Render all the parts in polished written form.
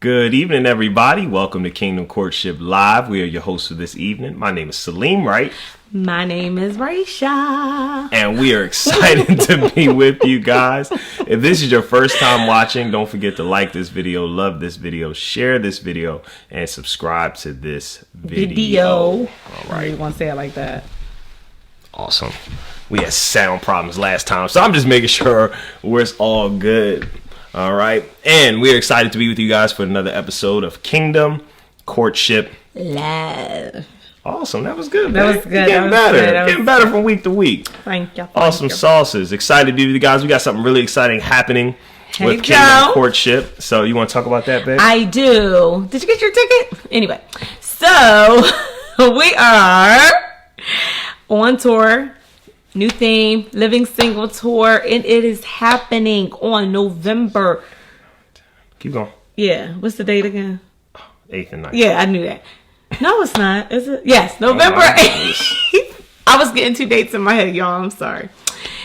Good evening, everybody. Welcome to Kingdom Courtship Live. We are your hosts for this evening. My name is Saleem, right? My name is Rahisha. And we are excited to be with you guys. If this is your first time watching, don't forget to like this video, love this video, share this video, and subscribe to this video. All right. You want to say it like that? Awesome. We had sound problems last time, so I'm just making sure we're all good. All right. And we're excited to be with you guys for another episode of Kingdom Courtship Live. Awesome. That was good. That was good. Getting better. Getting better from week to week. Thank you. Awesome sauces. Excited to be with you guys. We got something really exciting happening with Kingdom Courtship. So you want to talk about that, babe? I do. Did you get your ticket? Anyway, so we are on tour. New theme, Living Single Tour, and it is happening on November. Keep going. Yeah, what's the date again? 8th and 9th. Yeah, I knew that. No, it's not. Is it? Yes, November 8th. I was getting two dates in my head, y'all. I'm sorry.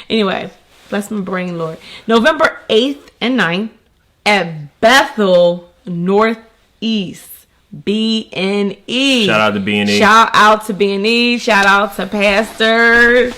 Anyway, bless my brain, Lord. November 8th and 9th at Bethel Northeast. B&E. Shout out to B&E. Shout out to B&E. Shout out to Pastor Tim.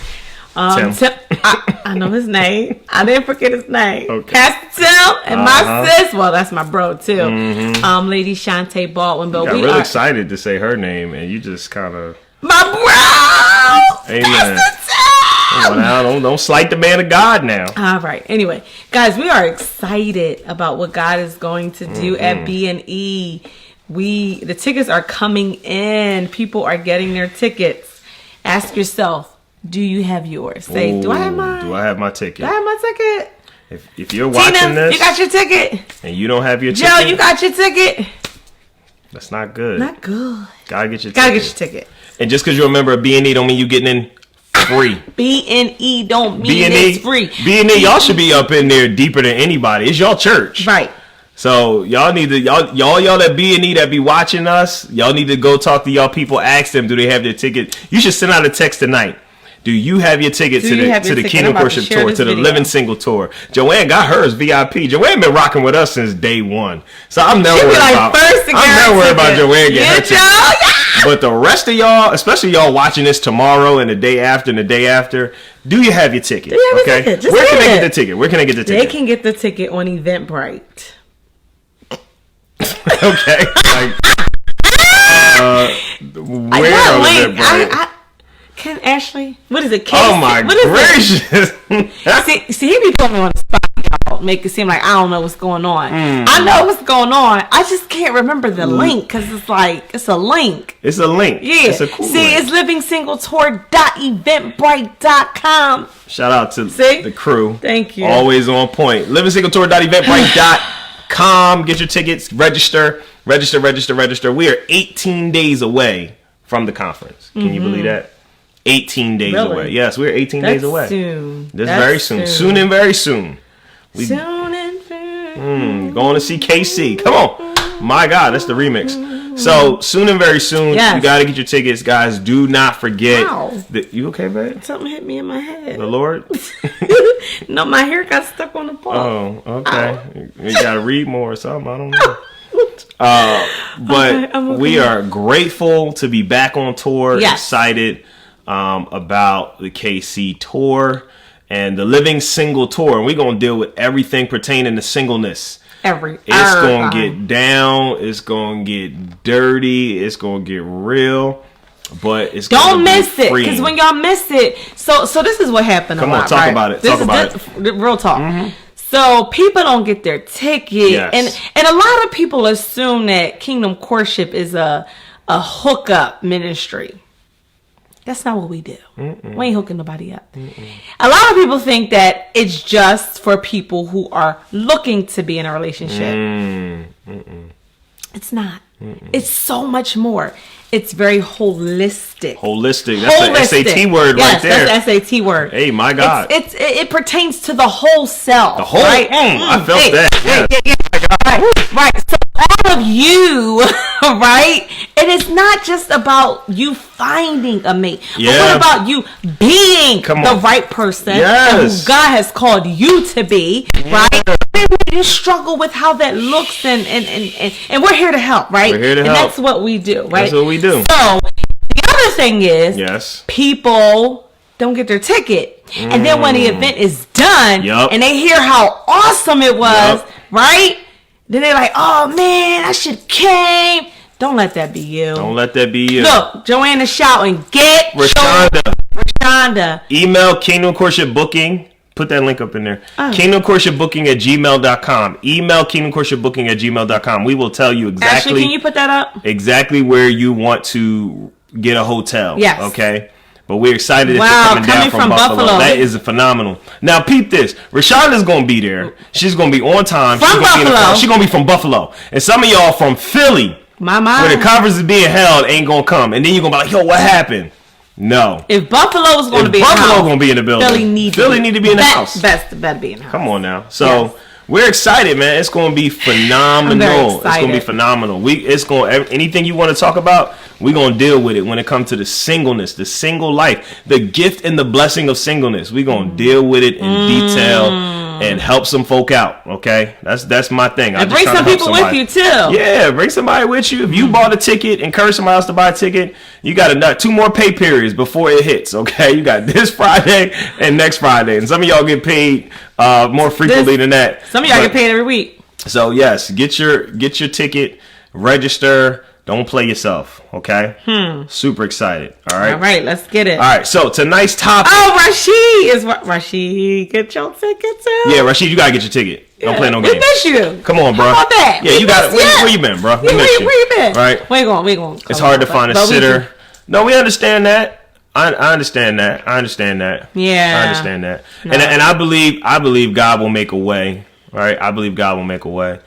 I know his name. I didn't forget his name. Okay. Pastor Tim and my sis. Well, that's my bro too. Mm-hmm. Lady Shantae Baldwin. But we got excited to say her name, and you just kind of my bro. Amen. Pastor Tim. Don't slight the man of God now. All right. Anyway, guys, we are excited about what God is going to do at B&E. The tickets are coming in. People are getting their tickets. Ask yourself, do you have yours? Say, do I have mine? Do I have my ticket? Do I have my ticket? If you're watching Tina, this, you got your ticket. And you don't have your ticket, Joe, you got your ticket. That's not good. Not good. Gotta get your ticket. And just because you're a member of B&E don't mean you getting in free. B&E don't mean it's free. B&E, y'all should be up in there deeper than anybody. It's y'all church, right? So y'all need to y'all that B&E that be watching us, y'all need to go talk to y'all people. Ask them, do they have their ticket? You should send out a text tonight. Do you have your ticket to the Kingdom Worship Tour, to the Living Single Tour? Joanne got hers VIP. Joanne been rocking with us since day one, so I'm never worried about Joanne getting her ticket. Yeah. But the rest of y'all, especially y'all watching this tomorrow and the day after and the day after, do you have your ticket? Where can they get the ticket? Where can they get the ticket? They can get the ticket on Eventbrite. Okay. Where on Eventbrite? Can Ashley? What is it? Oh my gracious! see, he be putting me on the spot, y'all. Make it seem like I don't know what's going on. I know what's going on. I just can't remember the link because it's a link. It's a link. Yeah. It's a cool link. It's livingsinglettour.eventbrite.com. Shout out to the crew. Thank you. Always on point. livingsinglettour.eventbrite.com. Get your tickets. Register. We are 18 days away from the conference. Can you believe that? 18 days away. Yes, we're 18 days away. Soon. That's very soon. Soon and very soon. Soon and very soon. Going to see KC. Come on. My God, that's the remix. So, soon and very soon, you got to get your tickets, guys. Do not forget. Wow. You okay, babe? Something hit me in my head. The Lord? No, my hair got stuck on the pole. Oh, okay. You got to read more or something. I don't know. But okay. We are grateful to be back on tour. Yes. Excited about the KC tour and the Living Single Tour. And we're going to deal with everything pertaining to singleness. It's going to get down. It's going to get dirty. It's going to get real. But it's don't miss it, because when y'all miss it, so this is what happened. Come on, talk about it. Real talk. Mm-hmm. So people don't get their ticket, and a lot of people assume that Kingdom Courtship is a hookup ministry. That's not what we do. We ain't hooking nobody up. A lot of people think that it's just for people who are looking to be in a relationship. It's not. It's so much more. It's very holistic. That's the SAT word right there. That's the SAT word. Hey, my God. It pertains to the whole self. The whole. Right? I felt that. Right. So all of you, right? And it's not just about you finding a mate. Yeah. But what about you being the right person? Yes. And who God has called you to be, right? you struggle with how that looks, and we're here to help, right? We're here to help. And that's what we do, right? That's what we do. So the other thing is, yes, people don't get their ticket, and then when the event is done, and they hear how awesome it was, right? Then they're like, "Oh man, I should have came." Don't let that be you. Don't let that be you. Look, Joanna's shouting, "Get Rashonda." Email Kingdom Courtship Booking. Put that link up in there. KingdomCourtshipBooking@gmail.com. Email KingdomCourtshipBooking@gmail.com. We will tell you exactly. Ashley, can you put that up? Exactly where you want to get a hotel. Yes. Okay. But we're excited that you're coming down from Buffalo. That is phenomenal. Now, peep this. Rashonda's going to be there. She's going to be on time. From Buffalo. She's going to be from Buffalo. And some of y'all from Philly, where the conference is being held, ain't going to come. And then you're going to be like, yo, what happened? No. If Buffalo is going to be in the house. Buffalo going to be in the building. Philly need to be in the house. Better be in the house. Come on now. So... We're excited, man. It's going to be phenomenal. It's going to be phenomenal. Anything you want to talk about, we're going to deal with it when it comes to the singleness, the single life, the gift and the blessing of singleness. We're going to deal with it in detail and help some folk out, okay? That's my thing. And bring some people with you, too. Yeah, bring somebody with you. If you bought a ticket, encourage somebody else to buy a ticket. You got 2 more pay periods before it hits, okay? You got this Friday and next Friday. And some of y'all get paid more frequently than that. Some of y'all get paid every week. So yes, get your ticket, register. Don't play yourself, okay? Super excited. All right, let's get it. All right, so tonight's topic. Oh, Rashid, get your ticket too. Yeah, Rashid, you gotta get your ticket. Don't play no games. We miss you. Come on, bro. How about that? Yeah, you got it. Where you been, bro? Where you been? Right. We going. It's hard to find a sitter. No, we understand that. I understand that. Yeah. I understand that. No. And I believe God will make a way. Right. I believe God will make a way.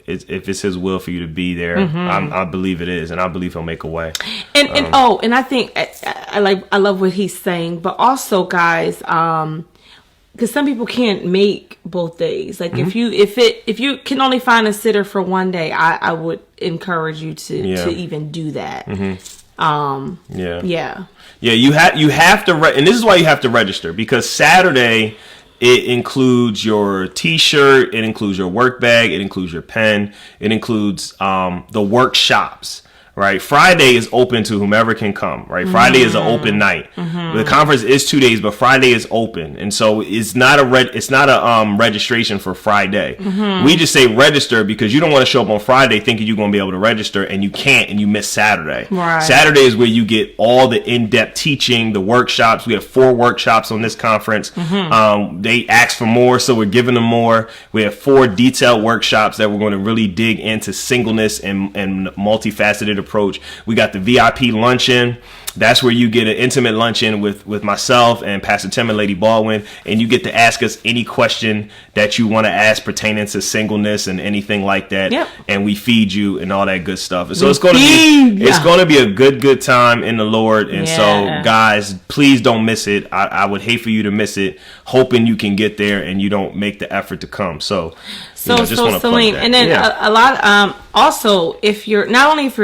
If it's His will for you to be there, I believe it is, and I believe He'll make a way. And I think I love what he's saying, but also, guys, because some people can't make both days. Like if you can only find a sitter for one day, I would encourage you to even do that. You have to and this is why you have to register, because Saturday it includes your t-shirt, it includes your work bag, it includes your pen, it includes the workshops. Right, Friday is open to whomever can come. Right, Friday is an open night. The conference is 2 days, but Friday is open, and so it's not a registration for Friday. We just say register because you don't want to show up on Friday thinking you're going to be able to register and you can't, and you miss Saturday. Right. Saturday is where you get all the in-depth teaching, the workshops. We have 4 workshops on this conference. They asked for more, so we're giving them more. We have 4 detailed workshops that we're going to really dig into singleness and multifaceted approach. We got the VIP luncheon. That's where you get an intimate luncheon with myself and Pastor Tim and Lady Baldwin, and you get to ask us any question that you want to ask pertaining to singleness and anything like that. Yep. And we feed you and all that good stuff. And so it's going to be a good time in the Lord. And so guys, please don't miss it. I would hate for you to miss it, hoping you can get there and you don't make the effort to come. So Saleem, and then a lot. Also, if you're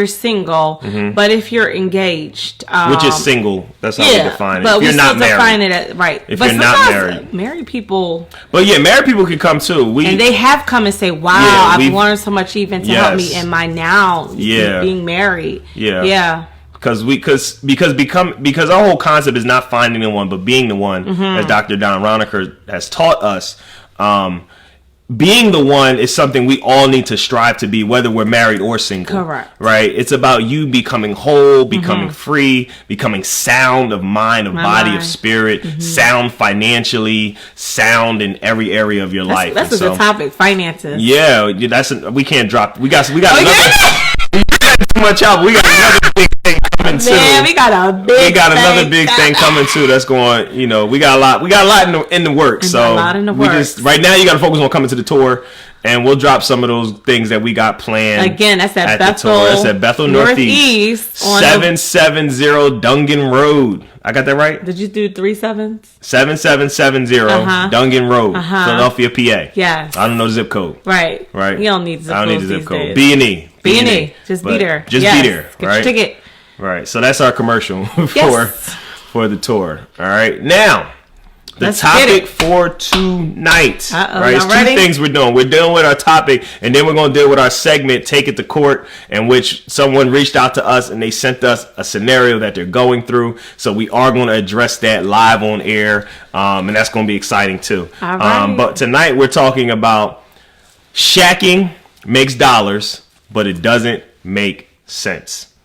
single, but if you're engaged, which is single, that's how we define it. But if you're not married, define it right. If you're not married people. But married people can come too. And they have come and say, "Wow, I've learned so much even to help me in my now being married." Because our whole concept is not finding the one, but being the one, as Dr. Don Roniker has taught us. Being the one is something we all need to strive to be, whether we're married or single. Correct. Right? It's about you becoming whole, becoming free, becoming sound of mind, of body, of spirit, sound financially, sound in every area of your life. That's a good topic, finances. Yeah, we can't drop. We got too much out. We got another big thing coming too. Man, we got another big thing coming too. That's going. We got a lot in the works. So right now you got to focus on coming to the tour, and we'll drop some of those things that we got planned. Again, that's at Bethel. That's at Bethel Northeast 770 Dungan Road. I got that right? Did you do 3 sevens? 7770 Dungan Road, Philadelphia, PA. Yes. I don't know the zip code. Right. You don't need zip code. I don't need the zip code. B&E. Just be there. Just be there. Get your ticket. Right. So that's our commercial for the tour. All right. Now, The topic for tonight, right? It's two things we're doing. We're dealing with our topic, and then we're going to deal with our segment, Take It to Court, in which someone reached out to us and they sent us a scenario that they're going through. So we are going to address that live on air, and that's going to be exciting too. But tonight we're talking about shacking makes dollars, but it doesn't make sense.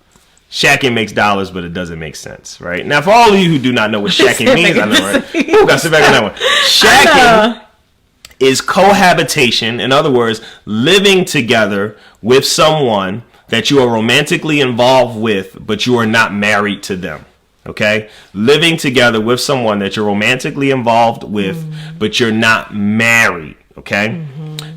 Shacking makes dollars, but it doesn't make sense, right? Now, for all of you who do not know what shacking means, I know, right? Ooh, gotta sit back on that one. Shacking is cohabitation. In other words, living together with someone that you are romantically involved with, but you are not married to them. Okay? Living together with someone that you're romantically involved with, but you're not married. Okay?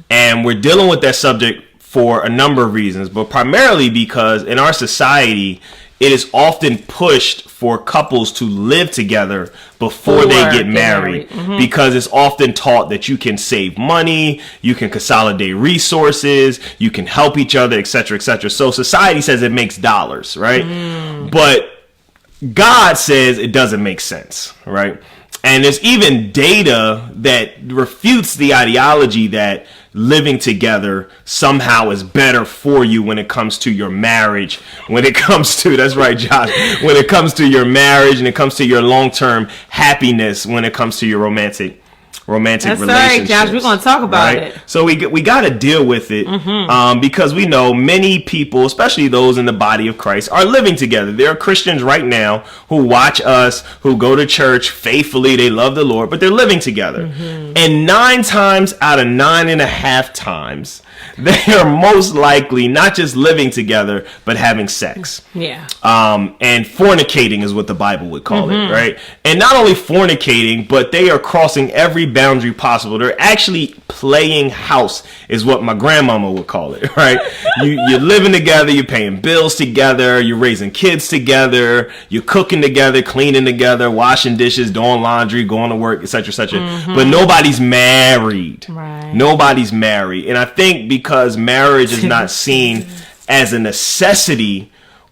And we're dealing with that subject for a number of reasons, but primarily because in our society, it is often pushed for couples to live together before they get married. Because it's often taught that you can save money, you can consolidate resources, you can help each other, etc., etc. So society says it makes dollars, right? But God says it doesn't make sense, right? And there's even data that refutes the ideology that living together somehow is better for you when it comes to your marriage, when it comes to, that's right, Josh, when it comes to your marriage and it comes to your long-term happiness, when it comes to your romantic relationships. That's right, Josh. We're going to talk about it. So we got to deal with it because we know many people, especially those in the body of Christ, are living together. There are Christians right now who watch us, who go to church faithfully. They love the Lord, but they're living together. And 9 times out of 9.5 times, they are most likely not just living together, but having sex. Yeah. And fornicating is what the Bible would call it, right? And not only fornicating, but they are crossing every boundary possible. They're actually playing house, is what my grandmama would call it, right? You're living together, you're paying bills together, you're raising kids together, you're cooking together, cleaning together, washing dishes, doing laundry, going to work, etc., etc. But nobody's married. Right. Nobody's married. And I think because marriage is not seen as a necessity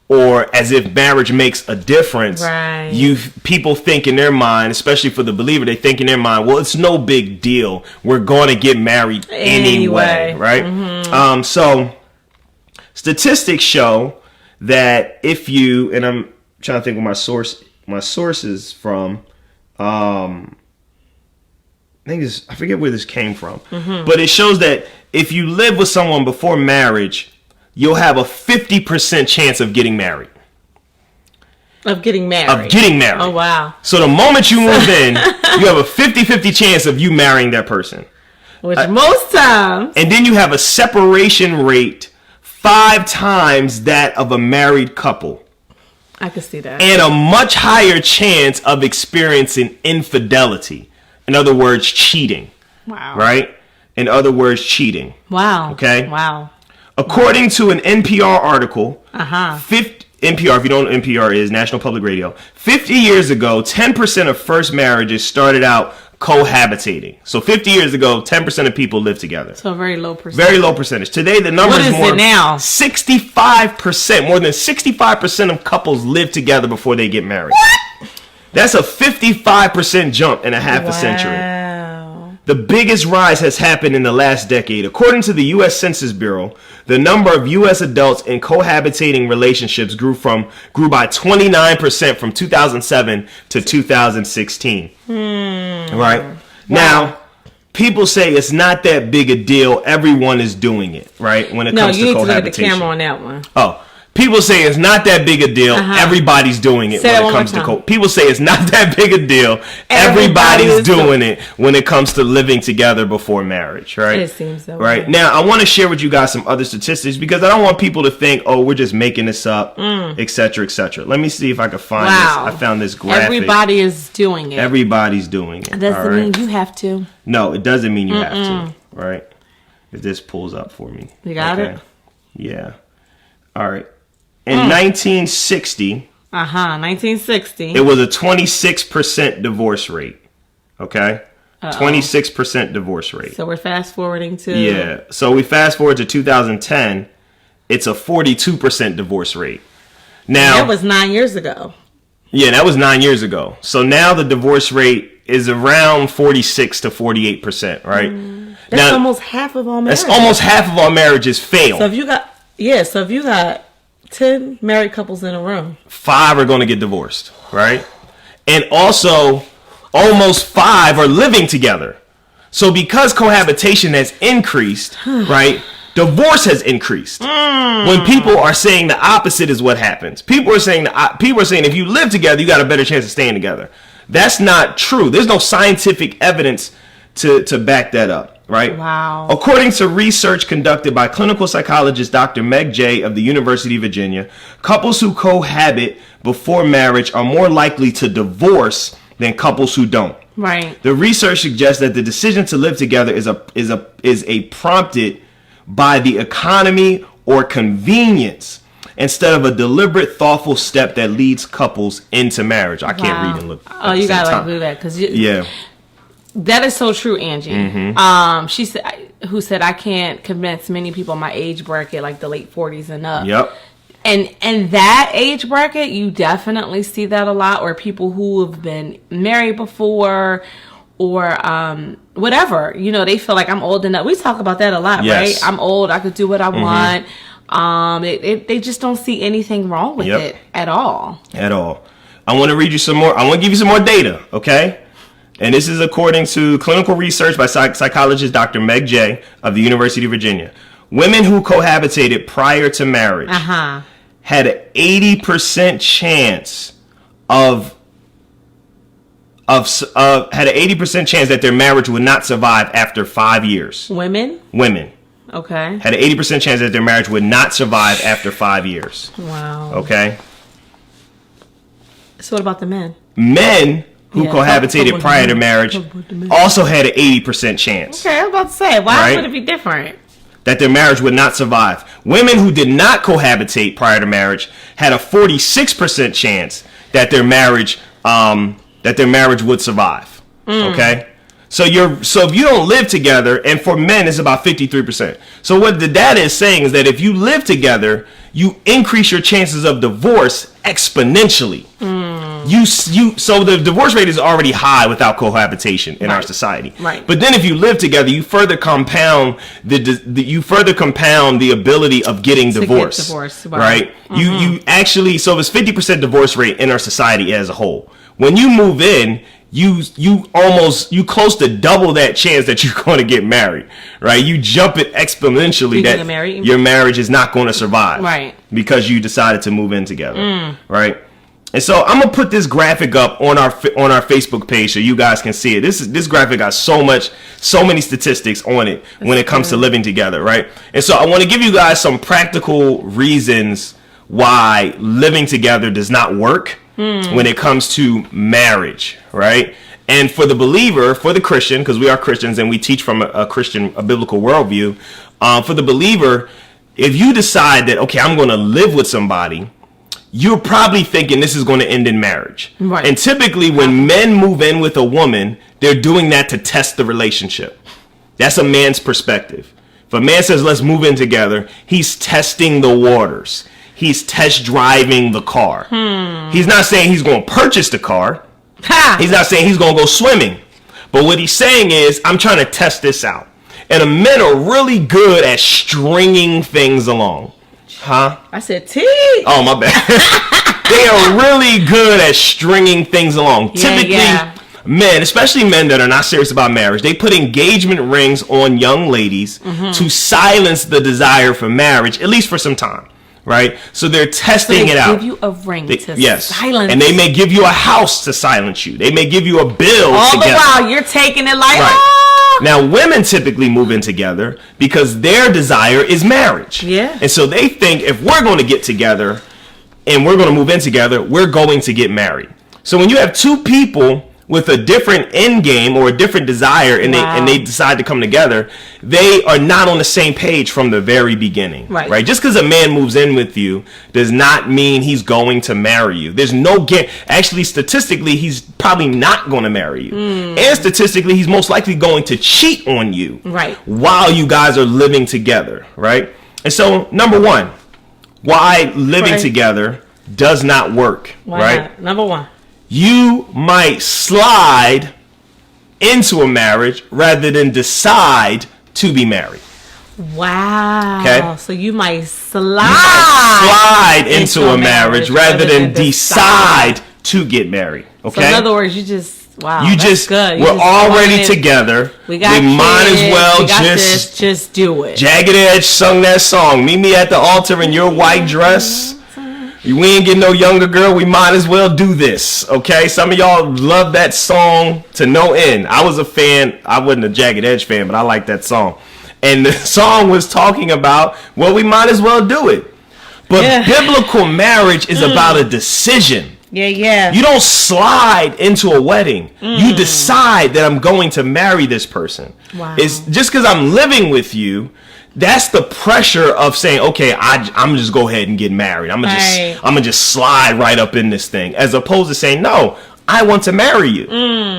or as if marriage makes a difference, people think in their mind, especially for the believer, they think in their mind, well, it's no big deal. We're going to get married anyway, right? So statistics show that if you, and I'm trying to think of my sources from, I forget where this came from, but it shows that if you live with someone before marriage, you'll have a 50% chance of getting married. Of getting married. Oh, wow. So the moment you move in, you have a 50-50 chance of you marrying that person. Which most times. And then you have a separation rate 5 times that of a married couple. I can see that. And a much higher chance of experiencing infidelity. In other words, cheating. Wow. Right? In other words, cheating. Wow. Okay? Wow. According to an NPR article, NPR, if you don't know what NPR is, National Public Radio, 50 years ago, 10% of first marriages started out cohabitating. So 50 years ago, 10% of people lived together. So a very low percentage. Very low percentage. Today, the number is more. What is it now? 65%. More than 65% of couples live together before they get married. What? That's a 55% jump in a half a century. The biggest rise has happened in the last decade. According to the U.S. Census Bureau, the number of U.S. adults in cohabitating relationships grew by 29% from 2007 to 2016. Right? Wow. Now, people say it's not that big a deal. Everyone is doing it, right? When it comes to cohabitation. No, you need to look at the camera on that one. Oh. People say it's not that big a deal. Everybody's doing it when it comes to people say it's not that big a deal. Everybody's doing it when it comes to living together before marriage, right? It seems so. Right. Now, I want to share with you guys some other statistics because I don't want people to think, oh, we're just making this up, etc., etc. Let me see if I can find this. I found this graphic. Everybody is doing it. Everybody's doing it. It doesn't mean you have to. No, it doesn't mean you have to, right? If this pulls up for me. You got it? Yeah. All right. In 1960, 1960, it was a 26% divorce rate. Okay? 26% divorce rate. So we're fast forwarding to... Yeah. So we fast forward to 2010, it's a 42% divorce rate. Now, that was 9 years ago. Yeah, that was 9 years ago. So now the divorce rate is around 46 to 48%, right? That's now, almost half of all marriages. That's almost half of all marriages fail. So if you got 10 married couples in a room, 5 are going to get divorced, right? And also, almost 5 are living together. So because cohabitation has increased, right, divorce has increased. When people are saying the opposite is what happens. People are saying if you live together, you got a better chance of staying together. That's not true. There's no scientific evidence to back that up, right? Wow. According to research conducted by clinical psychologist Dr. Meg Jay of the University of Virginia, couples who cohabit before marriage are more likely to divorce than couples who don't. Right. The research suggests that the decision to live together is prompted by the economy or convenience instead of a deliberate, thoughtful step that leads couples into marriage. I can't read and look. Oh, you gotta do that because that is so true, Angie. Mm-hmm. She said I can't convince many people my age bracket, like the late 40s and up. Yep. And that age bracket, you definitely see that a lot, or people who have been married before, or whatever. You know, they feel like I'm old enough. We talk about that a lot, right? I'm old. I could do what I want. They just don't see anything wrong with it at all. At all. I want to read you some more. I want to give you some more data, okay? And this is according to clinical research by psychologist Dr. Meg Jay of the University of Virginia. Women who cohabitated prior to marriage had an 80% chance had an 80% chance that their marriage would not survive after 5 years. Women. Okay. Had an 80% chance that their marriage would not survive after 5 years. Wow. Okay. So what about the men? Men who cohabitated prior to marriage also had an 80% chance. Okay, I was about to say, why would it be different? That their marriage would not survive. Women who did not cohabitate prior to marriage had a 46% chance that their marriage would survive. Okay? So if you don't live together, and for men it's about 53%. So what the data is saying is that if you live together, you increase your chances of divorce exponentially. So the divorce rate is already high without cohabitation in our society. Right. But then if you live together, you further compound the ability of getting divorced. Right? You actually, so it's 50% divorce rate in our society as a whole. When you move in, you close to double that chance that you're going to get married, right? You jump it exponentially that your marriage is not going to survive, right? Because you decided to move in together, right? And so I'm gonna put this graphic up on our Facebook page so you guys can see it. This graphic got so many statistics on it when it comes to living together, right? And so I want to give you guys some practical reasons why living together does not work when it comes to marriage, right? And for the believer, for the Christian, because we are Christians and we teach from a biblical worldview, for the believer, if you decide that, okay, I'm going to live with somebody, you're probably thinking this is going to end in marriage. Right. And typically when men move in with a woman, they're doing that to test the relationship. That's a man's perspective. If a man says, let's move in together, he's testing the waters. He's test driving the car. He's not saying he's going to purchase the car. He's not saying he's going to go swimming. But what he's saying is, I'm trying to test this out. And men are really good at stringing things along. I said T. Oh, my bad. They are really good at stringing things along. Typically, men, especially men that are not serious about marriage, they put engagement rings on young ladies to silence the desire for marriage, at least for some time. Right? So they're testing it out. They give you a ring to silence. And they may give you a house to silence you. They may give you a bill all the while you're taking it like, Now, women typically move in together because their desire is marriage. Yeah. And so they think if we're going to get together and we're going to move in together, we're going to get married. So when you have two people with a different end game or a different desire and they decide to come together, they are not on the same page from the very beginning. Right? Just because a man moves in with you does not mean he's going to marry you. There's no actually, statistically, he's probably not going to marry you. And statistically, he's most likely going to cheat on you while you guys are living together. Right? And so, number one, why living together does not work. Why not? Number one. You might slide into a marriage rather than decide to be married. Wow. Okay. So you might slide into a marriage rather than decide to get married. Okay. So in other words, you just wow. You just good. We're already together. We might as well just do it. Jagged Edge sung that song. Meet me at the altar in your white dress. We ain't getting no younger, girl. We might as well do this. Okay. Some of y'all love that song to no end. I was a fan. I wasn't a Jagged Edge fan, but I like that song. And the song was talking about, well, we might as well do it. But biblical marriage is about a decision. Yeah. You don't slide into a wedding. You decide that I'm going to marry this person. Wow. It's just because I'm living with you. That's the pressure of saying, okay, I'm gonna just go ahead and get married. I'm gonna just slide right up in this thing, as opposed to saying, no, I want to marry you,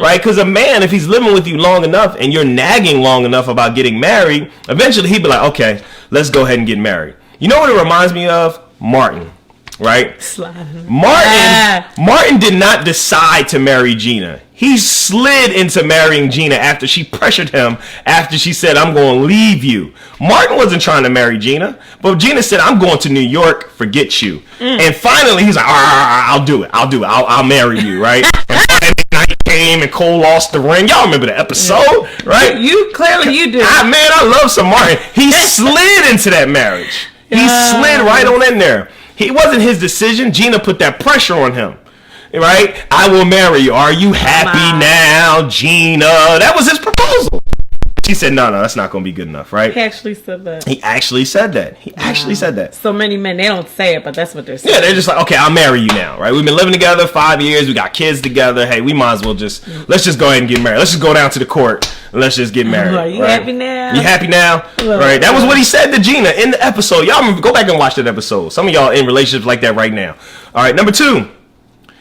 right? Because a man, if he's living with you long enough and you're nagging long enough about getting married, eventually he'd be like, okay, let's go ahead and get married. You know what it reminds me of? Martin, right? Martin did not decide to marry Gina. He slid into marrying Gina after she pressured him, after she said, I'm going to leave you. Martin wasn't trying to marry Gina, but Gina said, I'm going to New York, forget you. And finally, he's like, I'll do it. I'll marry you, right? And night came and Cole lost the ring. Y'all remember the episode, right? You clearly you do. Man, I love some Martin. He slid into that marriage. He slid right on in there. It wasn't his decision. Gina put that pressure on him. Right? I will marry you. Are you happy now, Gina? That was his proposal. She said, no, that's not going to be good enough, right? He actually said that. So many men, they don't say it, but that's what they're saying. Yeah, they're just like, okay, I'll marry you now, right? We've been living together 5 years. We got kids together. Hey, we might as well let's just go ahead and get married. Let's just go down to the court and let's just get married. Are you happy now? You happy now? Right? That was what he said to Gina in the episode. Y'all remember, go back and watch that episode. Some of y'all in relationships like that right now. All right, number 2.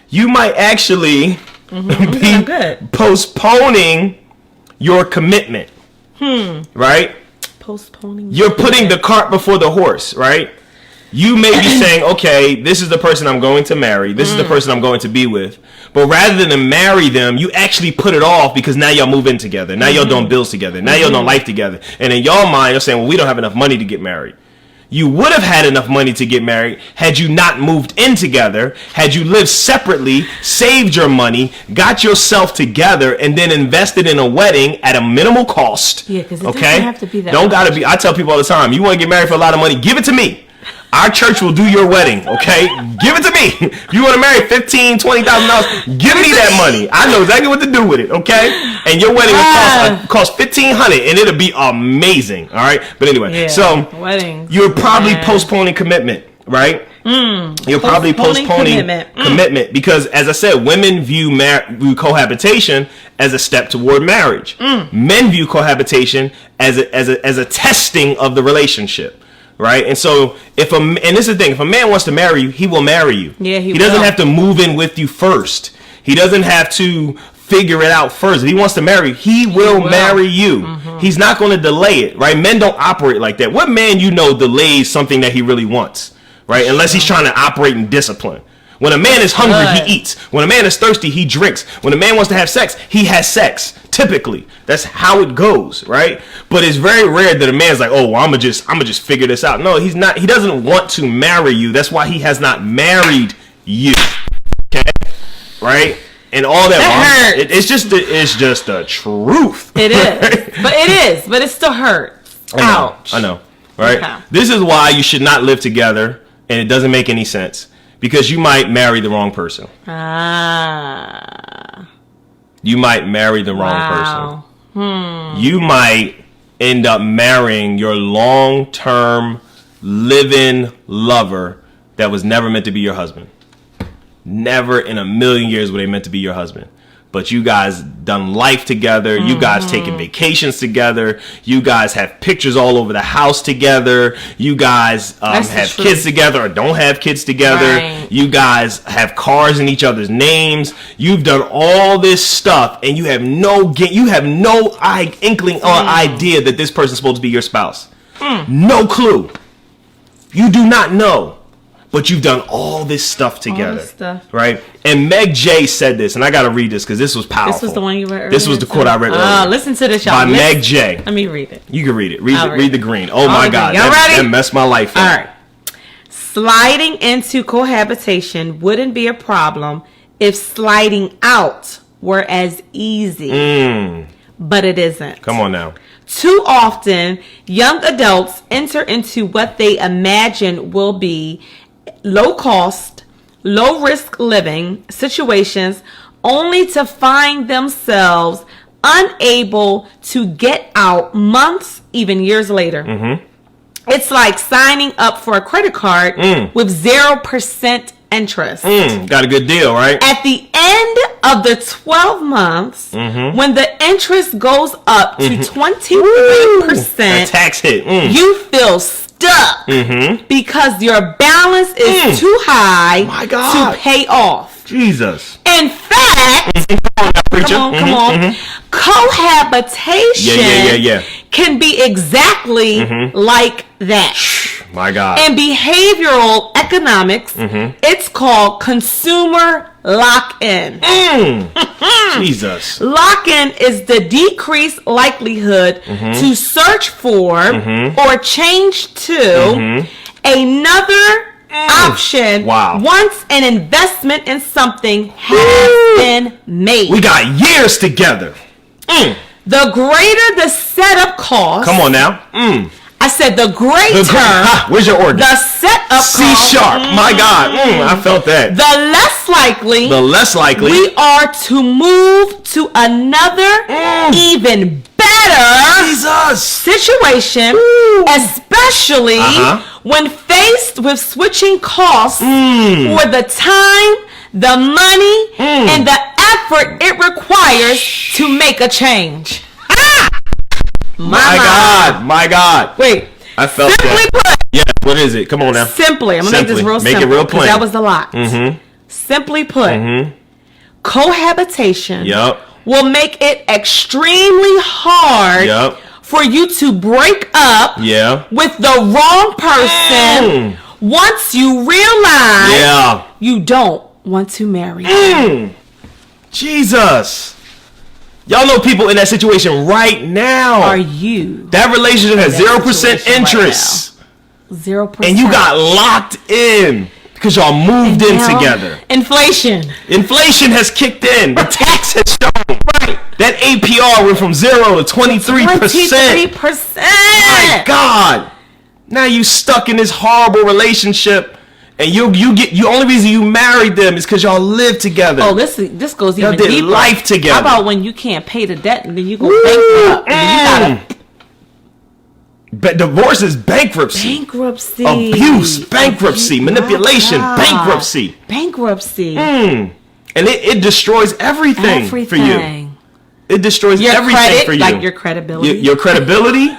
You might actually be postponing your commitment. Right? Postponing. You're putting the cart before the horse, right? You may be saying, okay, this is the person I'm going to marry. This is the person I'm going to be with. But rather than marry them, you actually put it off because now y'all move in together. Now y'all doing bills together. Now y'all doing life together. And in your mind, you're saying, well, we don't have enough money to get married. You would have had enough money to get married had you not moved in together, had you lived separately, saved your money, got yourself together, and then invested in a wedding at a minimal cost. Yeah, because it doesn't have to be that Don't gotta be. I tell people all the time, you want to get married for a lot of money, give it to me. Our church will do your wedding, okay? Give it to me. If you want to marry $15,000, $20,000, give me that money. I know exactly what to do with it, okay? And your wedding will cost $1,500, and it'll be amazing, all right? But anyway, so you're probably postponing commitment, right? You're probably postponing commitment because, as I said, women view cohabitation as a step toward marriage. Men view cohabitation as a testing of the relationship. Right? And so and this is the thing, if a man wants to marry you, he will marry you. Yeah, he doesn't have to move in with you first. He doesn't have to figure it out first. If he wants to marry you, he will marry you. He's not going to delay it, right? Men don't operate like that. What man delays something that he really wants, right? Unless he's trying to operate in discipline. When a man is hungry, he eats. When a man is thirsty, he drinks. When a man wants to have sex, he has sex. Typically, that's how it goes, right? But it's very rare that a man's like, "Oh, well, I'm gonna just figure this out." No, he's not. He doesn't want to marry you. That's why he has not married you. Okay, right? And all that hurts. It's just the truth. It is, but it still hurts. Ouch. I know, right? Okay. This is why you should not live together, and it doesn't make any sense. Because you might marry the wrong person. You might marry the wrong person. You might end up marrying your long-term living lover that was never meant to be your husband. Never in a million years were they meant to be your husband. But you guys done life together. You guys taking vacations together. You guys have pictures all over the house together. You guys have kids together or don't have kids together. Right. You guys have cars in each other's names. You've done all this stuff, and you have no inkling or idea that this person's supposed to be your spouse. No clue. You do not know. but you've done all this stuff together. Right? And Meg J said this, and I got to read this because this was powerful. This was the one you read earlier? This was the quote I read earlier. Listen to this, y'all. By Meg J. Let me read it. You can read it. Read the green. Oh, my God. Y'all ready? That messed my life up. All right. Sliding into cohabitation wouldn't be a problem if sliding out were as easy. But it isn't. Come on now. Too often, young adults enter into what they imagine will be low cost, low risk living situations only to find themselves unable to get out months, even years later. It's like signing up for a credit card with 0% interest. Got a good deal, right? At the end of the 12 months, when the interest goes up to 23%, a tax hit. You feel stuck because your balance is too high to pay off. Jesus. In fact, come on. Cohabitation can be exactly like that. My God. In behavioral economics, it's called consumer lock-in. Jesus. Lock-in is the decreased likelihood to search for or change to another option once an investment in something has been made. We got years together. The greater the setup cost. Come on now. I said the greater. Where's your organ? The setup C sharp. My God. I felt that. The less likely we are to move to another even better situation, especially when faced with switching costs for the time, the money, and the effort it requires to make a change. My God. Wait. I felt simply that. Yeah, what is it? Come on now. Simply. I'm going to make this real simple. Make it real plain. That was a lot. Simply put, cohabitation will make it extremely hard for you to break up with the wrong person once you realize you don't want to marry. Jesus. Y'all know people in that situation right now. Are you? That relationship has 0% interest. Right 0%. And you got locked in because y'all moved in together. Inflation has kicked in. The tax has shown. Right. That APR went from 0 to 23%. 23%. My God. Now you stuck in this horrible relationship. And you only reason you married them is because y'all live together. Oh, this goes even deeper. Y'all did life together. How about when you can't pay the debt and then you go bankrupt? And you But divorce is bankruptcy. Abuse, bankruptcy, manipulation, bankruptcy. And it destroys everything for you. It destroys everything for you. Like your credibility. Your credibility.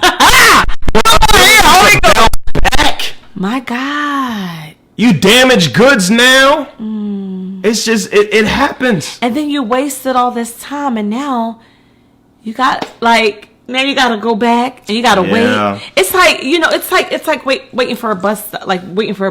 My God. You damage goods now. It's just it happens. And then you wasted all this time, and now you got now you gotta go back and you gotta wait. It's like it's like waiting for a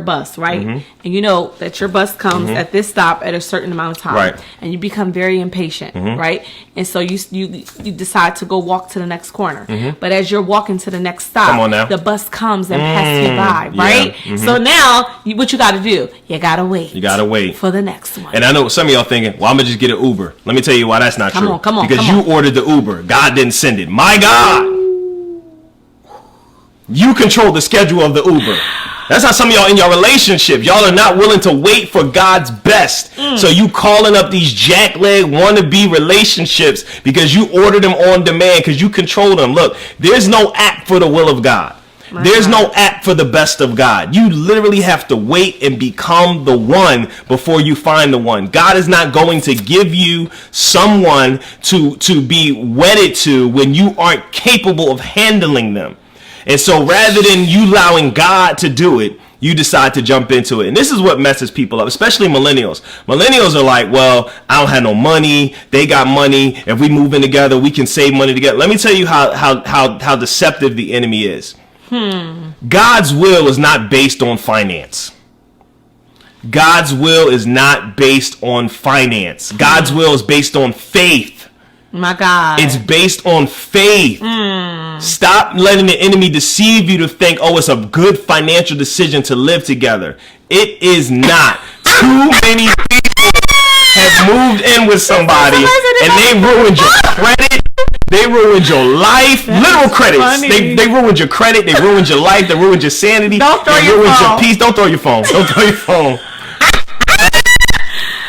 bus, right? And you know that your bus comes at this stop at a certain amount of time, right? And you become very impatient, right? And so you decide to go walk to the next corner. But as you're walking to the next stop, the bus comes and passes you by, right? So now what you gotta do? You gotta wait. For the next one. And I know some of y'all thinking, well, I'm gonna just get an Uber. Let me tell you why that's not true. Come on. Because you ordered the Uber. God didn't send it. My God. You control the schedule of the Uber. That's how some of y'all in your relationship, y'all are not willing to wait for God's best. So you calling up these jackleg wannabe relationships because you ordered them on demand because you control them. Look, there's no app for the will of God. There's no app for the best of God. You literally have to wait and become the one before you find the one. God is not going to give you someone to be wedded to when you aren't capable of handling them. And so rather than you allowing God to do it, you decide to jump into it. And this is what messes people up, especially millennials. Millennials are like, well, I don't have no money. They got money. If we move in together, we can save money together. Let me tell you how deceptive the enemy is. God's will is not based on finance. God's will is not based on finance. God's will is based on faith. My God. It's based on faith. Stop letting the enemy deceive you to think, oh, it's a good financial decision to live together. It is not. Too many people have moved in with somebody and they ruined your credit. They ruined your life. Literal credits. They ruined your credit. They ruined your life. They ruined your sanity. Don't throw they your ruined phone. your peace. Don't throw your phone. Don't throw your phone.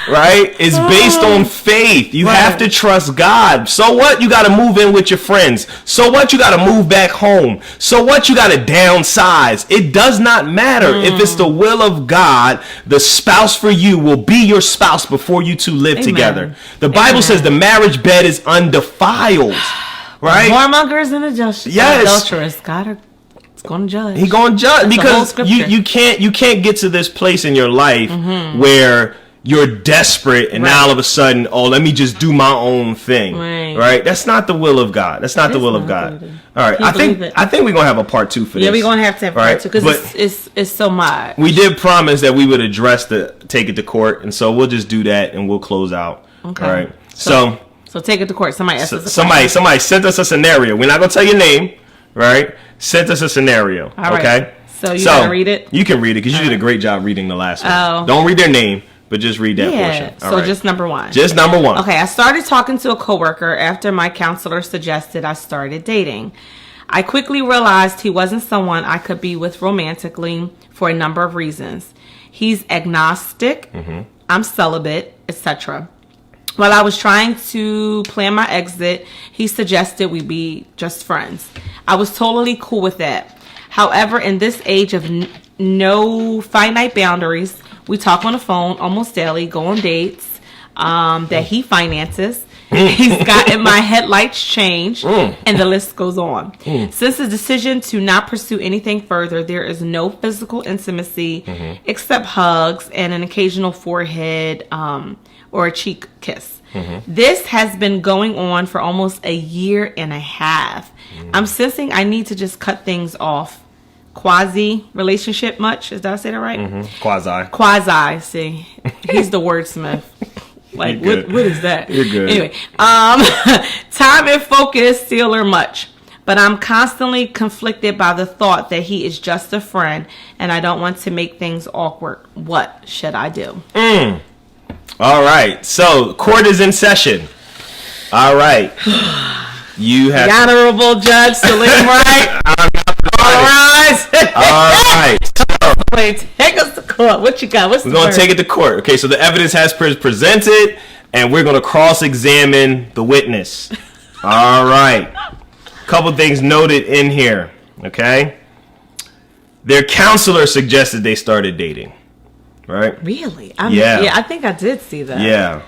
Right? It's based on faith. You have to trust God. So what? You got to move in with your friends. So what? You got to move back home. So what? You got to downsize. It does not matter. If it's the will of God, the spouse for you will be your spouse before you two live together. The Bible says the marriage bed is undefiled. Right? Whoremongers and adulterers. God is going to judge. He's going to judge because you can't get to this place in your life where you're desperate and now all of a sudden, let me just do my own thing. Right? That's not the will of God. That's not the will of God. All right. I think we're going to have a part 2 for this. Yeah, we're going to have part 2 because it's so much. We did promise that we would address the take it to court, and so we'll just do that and we'll close out. Okay. All right. So take it to court. Somebody asked us. Somebody sent us a scenario. We're not going to tell your name, right? Sent us a scenario. All right. Okay. So you got to read it? You can read it because you did a great job reading the last one. Don't read their name. But just read that portion. So just number 1. Just number 1. Okay, I started talking to a coworker after my counselor suggested I started dating. I quickly realized he wasn't someone I could be with romantically for a number of reasons. He's agnostic, I'm celibate, etc. While I was trying to plan my exit, he suggested we be just friends. I was totally cool with that. However, in this age of no finite boundaries, we talk on the phone almost daily, go on dates that he finances. He's gotten my headlights changed, and the list goes on. Since the decision to not pursue anything further, there is no physical intimacy except hugs and an occasional forehead or a cheek kiss. This has been going on for almost a year and a half. I'm sensing I need to just cut things off. Quasi relationship much? Did I say that right? Quasi. See, he's the wordsmith. Like what is that? You're good. Anyway, time and focus still are much, but I'm constantly conflicted by the thought that he is just a friend, and I don't want to make things awkward. What should I do? All right. So court is in session. All right. You have the Honorable Judge Saleem Rahisha. All right. So, wait, take us to court. What you got? We're going to take it to court. Okay, so the evidence has been presented, and we're going to cross-examine the witness. All right. Couple things noted in here. Okay. Their counselor suggested they started dating. Right? Really? Yeah, I think I did see that. Yeah.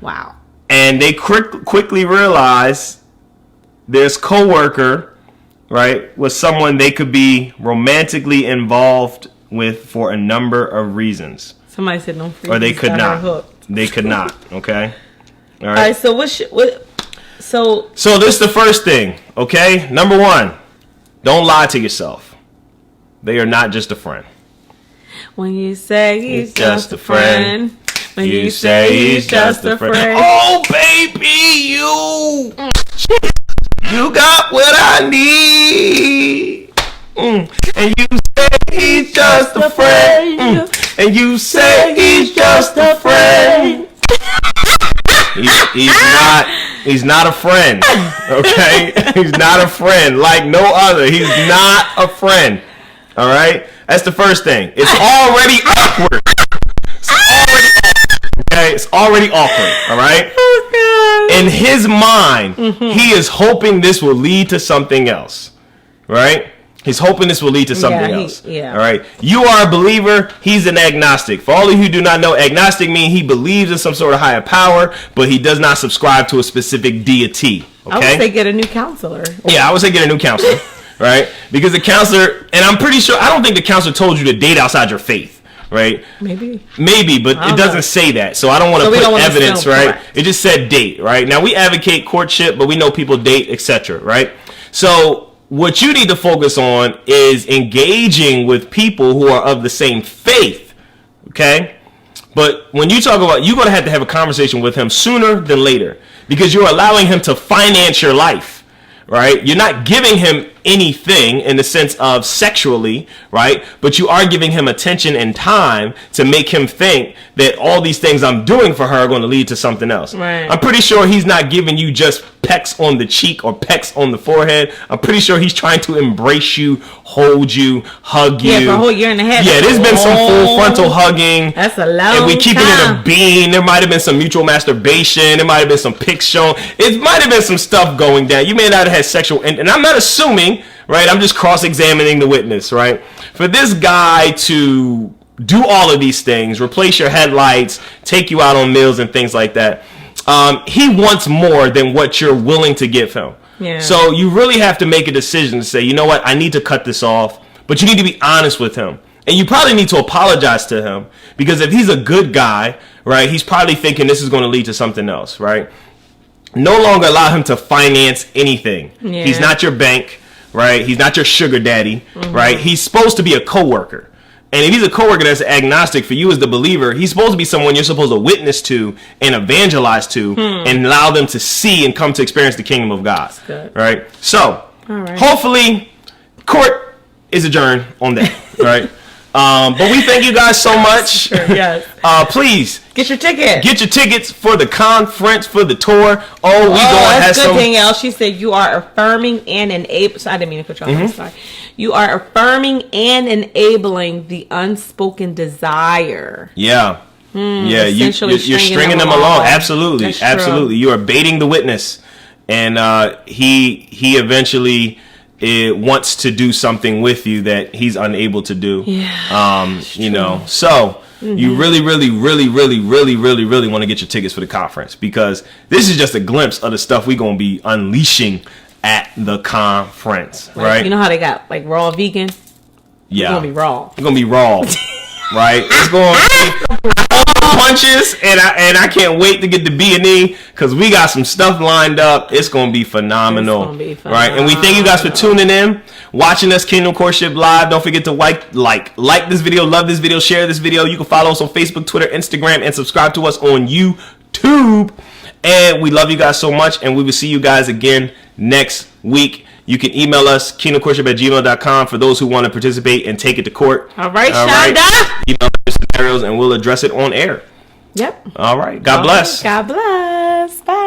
Wow. And they quickly realized this coworker, right, was someone they could be romantically involved with for a number of reasons. Somebody said no free. Or they could not. They could not. Okay. All right. So So this is the first thing. Okay. Number 1, don't lie to yourself. They are not just a friend. When you say he's just a friend. When you say he's just a friend. Oh, baby, you got what I need. And you say he's just a friend. And you say he's just a friend. He's not a friend. Okay? He's not a friend like no other. He's not a friend. All right? That's the first thing. It's already awkward. Okay? It's already awkward. All right? Oh, God. In his mind, he is hoping this will lead to something else. Right? He's hoping this will lead to something else. All right? You are a believer. He's an agnostic. For all of you who do not know, agnostic means he believes in some sort of higher power, but he does not subscribe to a specific deity. Okay? I would say get a new counselor. Yeah, I would say get a new counselor. Right? Because the counselor, and I'm pretty sure, I don't think the counselor told you to date outside your faith. Right? Maybe, but it doesn't say that. So I don't want to put evidence, right? Correct. It just said date, right? Now we advocate courtship, but we know people date, etc., right? So what you need to focus on is engaging with people who are of the same faith, okay? But when you talk about, you're going to have a conversation with him sooner than later, because you're allowing him to finance your life, right? You're not giving him anything in the sense of sexually, right? But you are giving him attention and time to make him think that all these things I'm doing for her are going to lead to something else. Right. I'm pretty sure he's not giving you just pecks on the cheek or pecks on the forehead. I'm pretty sure he's trying to embrace you, hold you, hug you. Yeah, for a whole year and a half. Yeah, there's been some full frontal hugging. That's a long And we keeping time. it a bean. There might have been some mutual masturbation. There might have been some pics shown. It might have been some stuff going down. You may not have had sexual, and I'm not assuming, right? I'm just cross-examining the witness, right? For this guy to do all of these things, replace your headlights, take you out on meals and things like that, he wants more than what you're willing to give him. Yeah. So you really have to make a decision to say, you know what, I need to cut this off. But you need to be honest with him. And you probably need to apologize to him, because if he's a good guy, right, he's probably thinking this is going to lead to something else, right? No longer allow him to finance anything. Yeah. He's not your bank, right? He's not your sugar daddy, right? He's supposed to be a coworker. And if he's a coworker that's agnostic, for you as the believer, he's supposed to be someone you're supposed to witness to and evangelize to and allow them to see and come to experience the kingdom of God. Right? So, hopefully, court is adjourned on that. Right? But we thank you guys so much. Sure, yes. Please get your ticket. Get your tickets for the conference, for the tour. Oh, we gonna have some. Danielle, she said you are affirming and enabling. So I didn't mean to put you on. I'm sorry. You are affirming and enabling the unspoken desire. Yeah. Yeah. You're stringing them along. Absolutely. That's absolutely. True. You are baiting the witness, and he eventually. It wants to do something with you that he's unable to do. Yeah, you know, so you really want to get your tickets for the conference, because this is just a glimpse of the stuff we're going to be unleashing at the conference, right? You know how they got like raw vegan? Yeah. It's going to be raw. It's going to be raw, right? It's going to be punches, and I can't wait to get to B&E, because we got some stuff lined up. It's going to be phenomenal. Right? And we thank you guys for tuning in, watching us, Kingdom Courtship Live. Don't forget to like this video, love this video, share this video. You can follow us on Facebook, Twitter, Instagram, and subscribe to us on YouTube. And we love you guys so much, and we will see you guys again next week. You can email us, kingdomcourtship@gmail.com, for those who want to participate and take it to court. All right, Shonda. Email us scenarios, and we'll address it on air. Yep. All right. God bless. God bless. Bye.